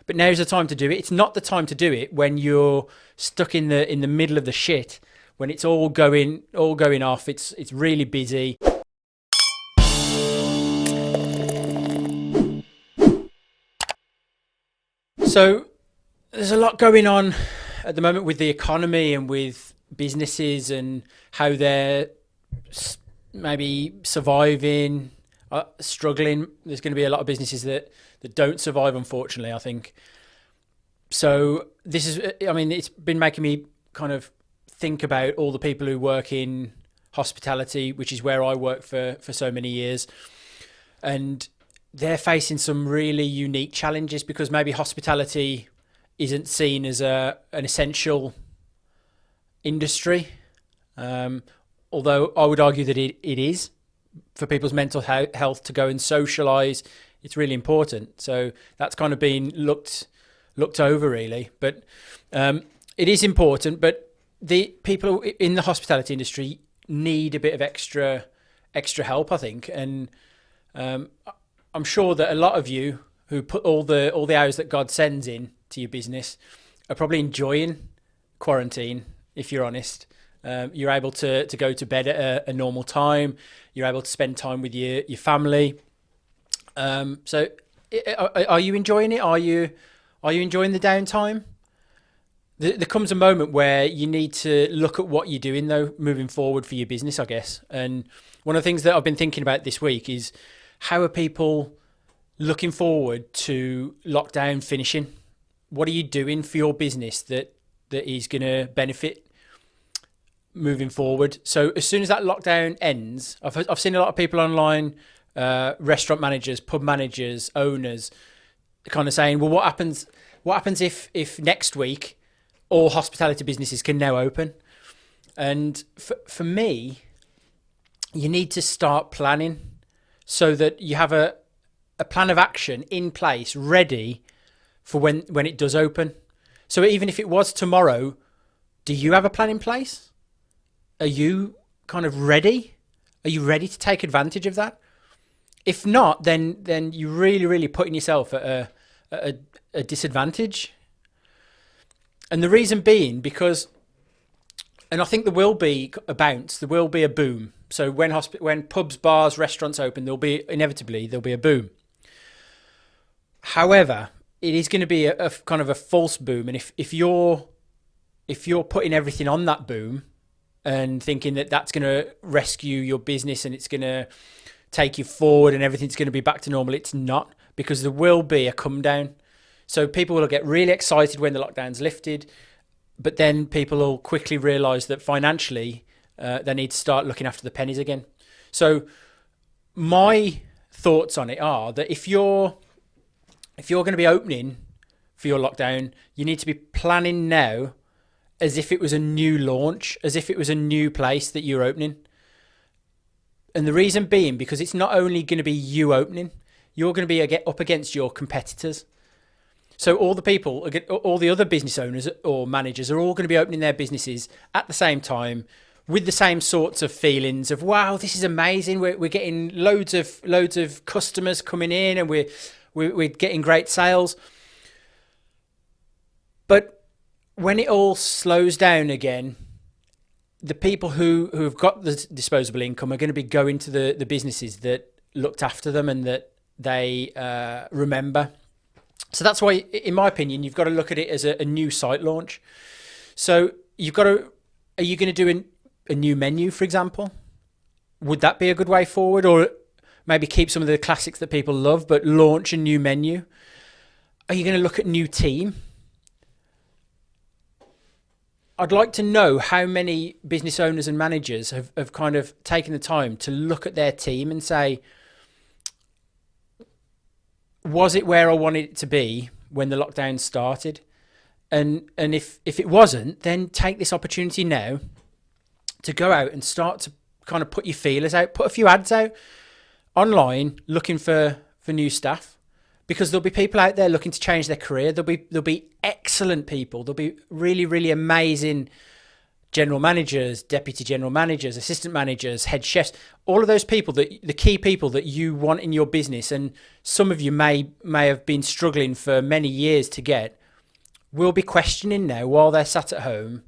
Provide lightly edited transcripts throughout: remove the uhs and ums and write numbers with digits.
but now's the time to do it. It's not the time to do it when you're stuck in the middle of the shit, when it's all going off. It's really busy. So there's a lot going on at the moment with the economy and with businesses and how they're maybe surviving, struggling. There's going to be a lot of businesses that don't survive, unfortunately, I think. So this is, I mean, it's been making me kind of think about all the people who work in hospitality, which is where I worked for so many years. And they're facing some really unique challenges because maybe hospitality isn't seen as an essential industry. Although I would argue that it is for people's mental health to go and socialize. It's really important. So that's kind of been looked over really, but it is important. But the people in the hospitality industry need a bit of extra help, I think, and I'm sure that a lot of you who put all the hours that God sends in to your business are probably enjoying quarantine. If you're honest, you're able to go to bed at a normal time. You're able to spend time with your family. So, are you enjoying it? Are you enjoying the downtime? There comes a moment where you need to look at what you're doing though, moving forward for your business, I guess. And one of the things that I've been thinking about this week is how are people looking forward to lockdown finishing? What are you doing for your business that is going to benefit moving forward? So as soon as that lockdown ends, I've seen a lot of people online, restaurant managers, pub managers, owners, kind of saying, well, what happens if next week all hospitality businesses can now open? And for me, you need to start planning so that you have a plan of action in place, ready for when it does open. So even if it was tomorrow, do you have a plan in place? Are you kind of ready? Are you ready to take advantage of that? If not, then you're really putting yourself at a disadvantage. And the reason being because, and I think there will be a bounce, there will be a boom. So when pubs, bars, restaurants open, there'll be a boom. However, it is going to be a kind of a false boom, and if you're putting everything on that boom and thinking that that's going to rescue your business and it's going to take you forward and everything's going to be back to normal, it's not, because there will be a come down. So people will get really excited when the lockdown's lifted, but then people will quickly realise that financially they need to start looking after the pennies again. So my thoughts on it are that if you're going to be opening for your lockdown, you need to be planning now as if it was a new launch, as if it was a new place that you're opening. And the reason being, because it's not only going to be you opening, you're going to be up against your competitors. So all the other business owners or managers are all going to be opening their businesses at the same time with the same sorts of feelings of, wow, this is amazing. We're getting loads of customers coming in and we're getting great sales. But when it all slows down again, the people who've got the disposable income are going to be going to the businesses that looked after them and that they remember. So that's why, in my opinion, you've got to look at it as a new site launch. So are you going to do a new menu, for example? Would that be a good way forward? Or maybe keep some of the classics that people love, but launch a new menu? Are you going to look at new team? I'd like to know how many business owners and managers have kind of taken the time to look at their team and say, was it where I wanted it to be when the lockdown started? And if it wasn't, then take this opportunity now to go out and start to kind of put your feelers out, put a few ads out online looking for new staff, because there'll be people out there looking to change their career. There'll be excellent people. There'll be really amazing general managers, deputy general managers, assistant managers, head chefs, all of those people, that the key people that you want in your business, and some of you may have been struggling for many years to get, will be questioning now while they're sat at home,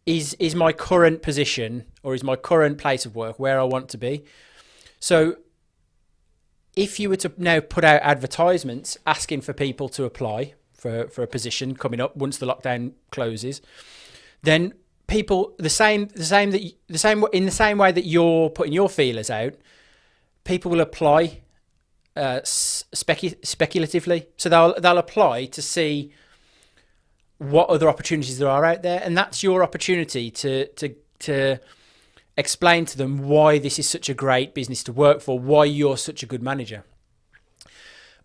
is my current position or is my current place of work where I want to be? So if you were to now put out advertisements asking for people to apply for a position coming up once the lockdown closes, then people, in the same way that you're putting your feelers out, people will apply speculatively. So they'll apply to see what other opportunities there are out there, and that's your opportunity to explain to them why this is such a great business to work for, why you're such a good manager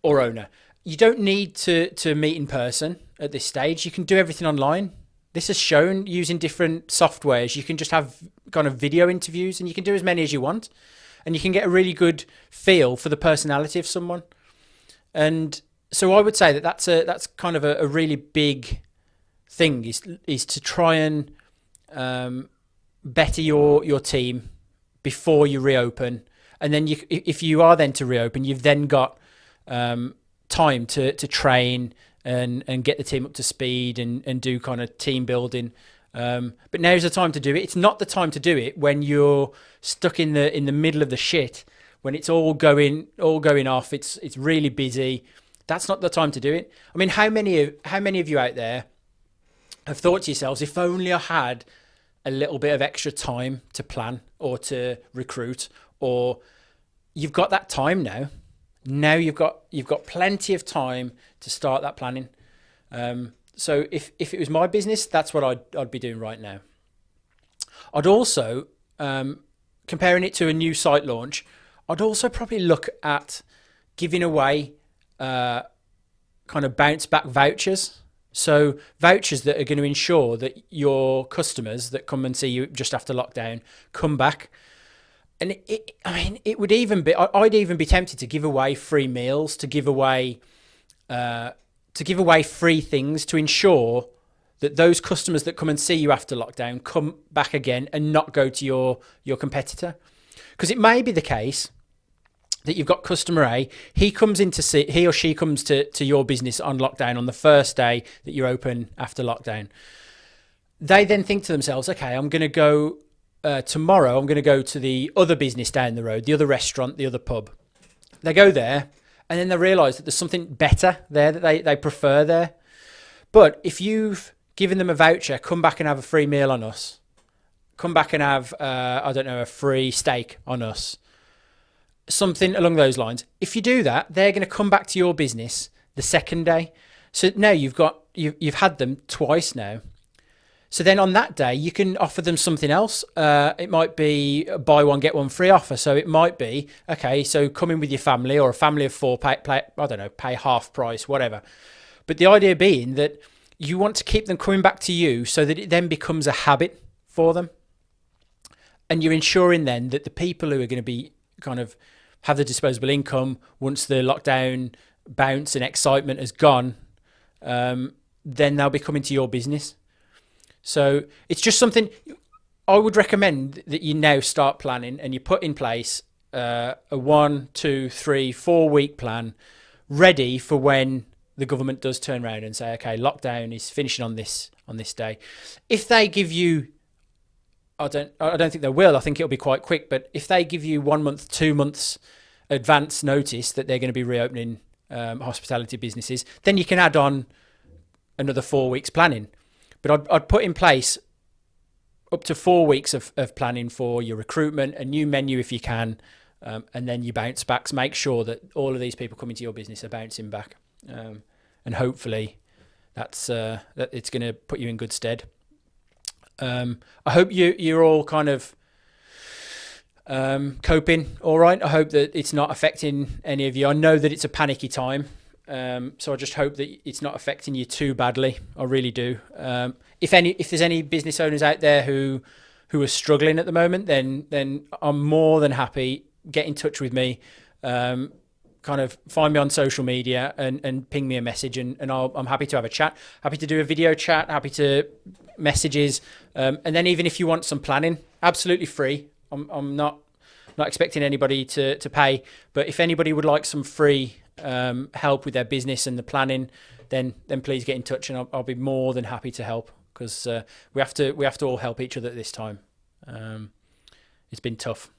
or owner. You don't need to meet in person at this stage. You can do everything online. This has shown using different softwares. You can just have kind of video interviews, and you can do as many as you want, and you can get a really good feel for the personality of someone. And so I would say that's kind of a really big thing is to try and better your team before you reopen. And then if you are then to reopen, you've then got time to train and get the team up to speed and do kind of team building. But now's the time to do it. It's not the time to do it when you're stuck in the middle of the shit, when it's all going off. It's really busy. That's not the time to do it. I mean, how many of you out there have thought to yourselves, if only I had a little bit of extra time to plan or to recruit, or you've got that time now. Now you've got plenty of time to start that planning. So if it was my business, that's what I'd be doing right now. I'd also, comparing it to a new site launch, I'd also probably look at giving away kind of bounce back vouchers. So vouchers that are going to ensure that your customers that come and see you just after lockdown come back. And it would even be, I'd even be tempted to give away free meals, to give away free things to ensure that those customers that come and see you after lockdown come back again and not go to your competitor. Because it may be the case that you've got customer A, he or she comes to your business on lockdown on the first day that you're open after lockdown. They then think to themselves, okay, I'm going to go tomorrow, I'm going to go to the other business down the road, the other restaurant, the other pub. They go there and then they realise that there's something better there that they prefer there. But if you've given them a voucher, come back and have a free meal on us, come back and have, a free steak on us, something along those lines. If you do that, they're going to come back to your business the second day. So now you've had them twice now. So then on that day, you can offer them something else. It might be a buy one, get one free offer. So it might be, okay, so come in with your family, or a family of four, pay half price, whatever. But the idea being that you want to keep them coming back to you so that it then becomes a habit for them. And you're ensuring then that the people who are going to be kind of have the disposable income once the lockdown bounce and excitement has gone, then they'll be coming to your business. So it's just something I would recommend that you now start planning, and you put in place a 1, 2, 3, 4 week plan ready for when the government does turn around and say, okay, lockdown is finishing on this day. If they give you, I don't think they will. I think it'll be quite quick. But if they give you 1 month, 2 months advance notice that they're going to be reopening hospitality businesses, then you can add on another 4 weeks planning. But I'd put in place up to 4 weeks of planning for your recruitment, a new menu if you can, and then your bounce backs. Make sure that all of these people coming to your business are bouncing back, and hopefully that it's going to put you in good stead. I hope you're all kind of coping all right. I hope that it's not affecting any of you. I know that it's a panicky time, so I just hope that it's not affecting you too badly. I really do. If there's any business owners out there who are struggling at the moment, then I'm more than happy. Get in touch with me. kind of find me on social media and ping me a message, and I'm happy to have a chat, happy to do a video chat, happy to messages. And then even if you want some planning, absolutely free. I'm not expecting anybody to pay, but if anybody would like some free help with their business and the planning, then please get in touch, and I'll be more than happy to help, because we have to all help each other at this time. It's been tough.